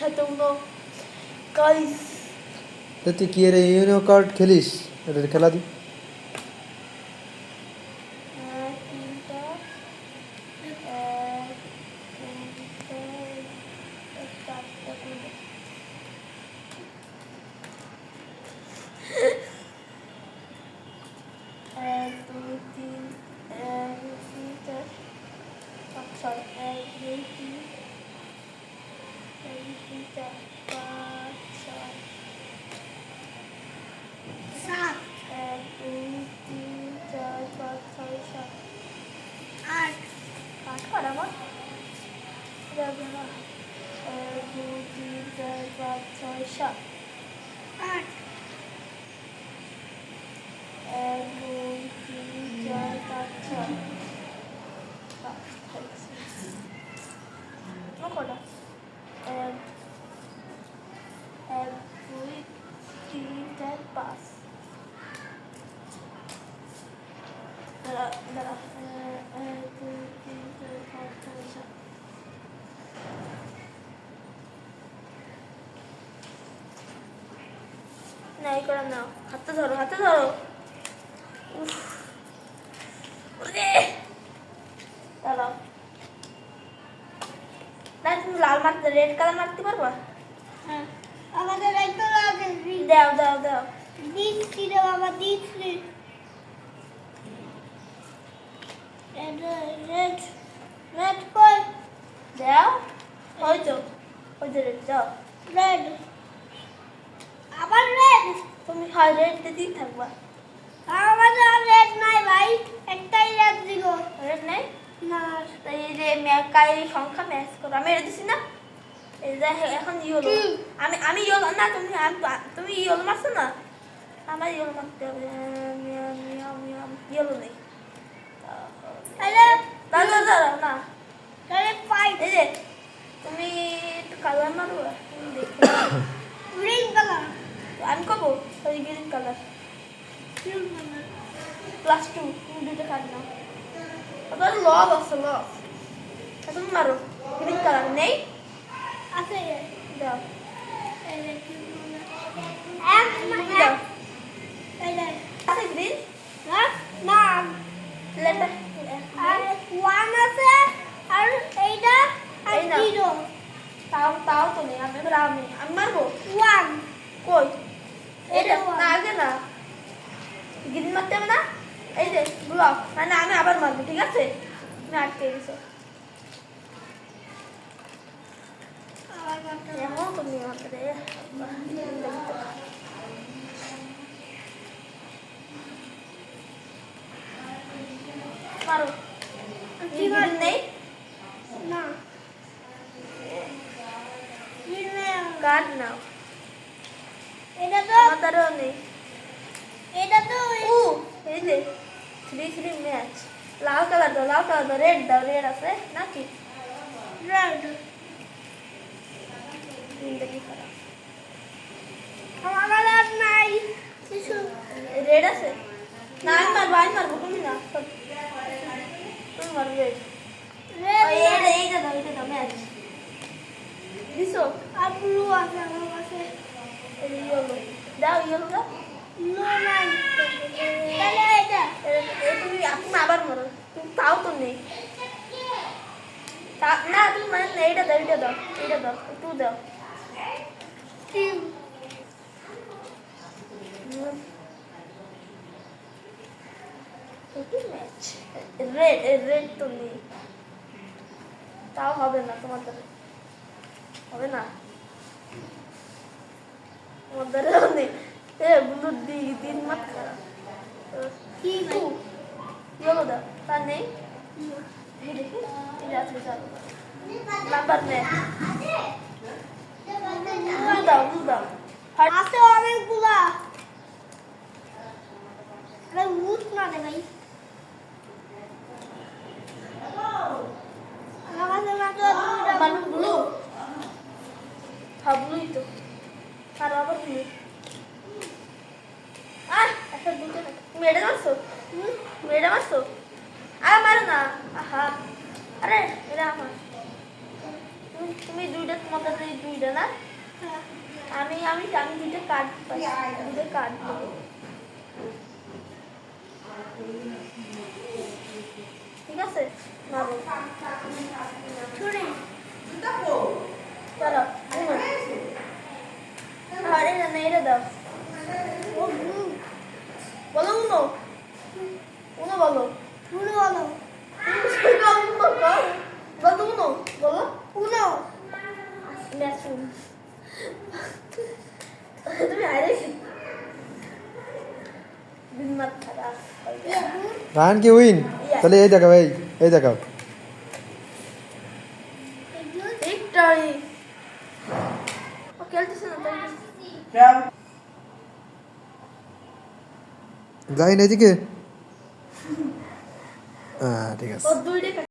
সাথে উনো গাইস। তুই কি এর ইউনো কার্ড খেলিস? এটা খেলা দি। তিনটা চারটা করে এক দুই তিন এক দুই চার পাঁচ ছয় এক দুই তিন এক দুই চার পাঁচ ছয় সাত এক দুই তিন চার পাঁচ ছয় সাত আট আট কর আমার যাবে না। এক দুই তিন চার পাঁচ ছয় সাত আট এক দুই তিন চার পাঁচ ছয় সাত কটা এক এক দুই তিন চার পাঁচ দাঁড়া দাঁড়া এক দুই তিন চার পাঁচ ছয় সাত না এই করে নাও হাতে ধরো হাতে ধরো উফ ওরে দাঁড়াও না তুমি লাল মারতে রেড কালার মারতে পারবা হ্যাঁ আমাদের একটু আগে দাও দাও দাও দিচ্ছি রে বাবা দিচ্ছি রেড রেড রেড কই দাও ওই তো ওই যে রেড দাও রেড আবার রেড তুমি হয় রেড দিতেই থাকবা আমাদের রেড নাই ভাই একটাই রেড দিল রেড নেই না তাই এই যে কাই সংখ্যা ম্যাচ করো আমি এটা দিছি না এই যে এখন ইয়েলো আমি ইয়েলো না তুমি ইয়েলো মারছো না আমার ইয়েলো মারতে হবে ইয়েলো নেই তাহলে দাদা দাদা না তাহলে ফাইভ এই যে তুমি একটু কালার মারো দেখো গ্রিন কালার আমি কবো ওই গ্রিন কালার প্লাস 2 তুমি দুটো কাট নাও আবার লব আছে লব তুমি মারো গ্রিন কালার নেই আছে দাও এক তুমি দাও আছে গ্রিন না লেটার আর ওয়ান আছে আর এইটা আর এই না। জিরো তাও তাও তো নেই আমি এবার আমি মারবো ওয়ান কই এটা এটা one। না আগে না গ্রিন মারতে হবে না এই যে ব্লক মানে আমি আবার মারবো ঠিক আছে তুমি আটকে গেছো এমন তুমি আমাকে রে মারো কি গ্রিন নেই না কাট নাও এটা তো আমাদেরও নেই এটা তো ও এই যে 3-3 ম্যাচ লাল কালার দাও রেড দাও রেড আছে নাকি রেড জিন্দগি খারাপ আমার কালার নাই কিছু রেড আছে না আমি মারবো তুমি না তুমি মারবে রেড রেড এইটা দাও ম্যাচ দিছো আর ব্লু আছে আমার কাছে ইয়েলো দাও ইয়েলো দাও নো নাই তাহলে এটা তুমি আপনি আবার মারো তুমি তাও তো নেই না তুমি মানে না এইটা দাও একটু দাও টিম ম্যাচ রেড তো নেই তাও হবে না তোমাদের হবে না তোমাদেরও নেই ব্লুর দিন মাত খারাপ কি টু ইয়েলো দাও তার নেই এই দেখি এটা আছে চলো নাম্বার নে ব্লু দাও আছে অনেকগুলা আরে উঠ না রে ভাই আমার কাছে মাত্র দুইটা মানে ব্লু হ্যাঁ ব্লুই তো আর আবার ব্লু একটা দুটো তুমি এটা মারছো তুমি এটা মারছো আর মারো না আহা আরে এটা আমার তুমি তুমি দুইটা তোমাদের দুইটা না আমি আমি আমি দুইটা কার্ড পাই দুইটা কার্ড দেবো ঠিক আছে মারো ছুরি চলো আরে না এটা দাও বলো উনো উনো বলো উনো বলো বলো উনো বলো উনো ম্যাচুন তুমি আরে দিন মাত খারাপ রায়হান কি উইন তাহলে এই দেখাও এই দেখাও ভিক্টরি ও খেলতেছে না তাই যাই না এদিকে ঠিক আছে ও দুইটা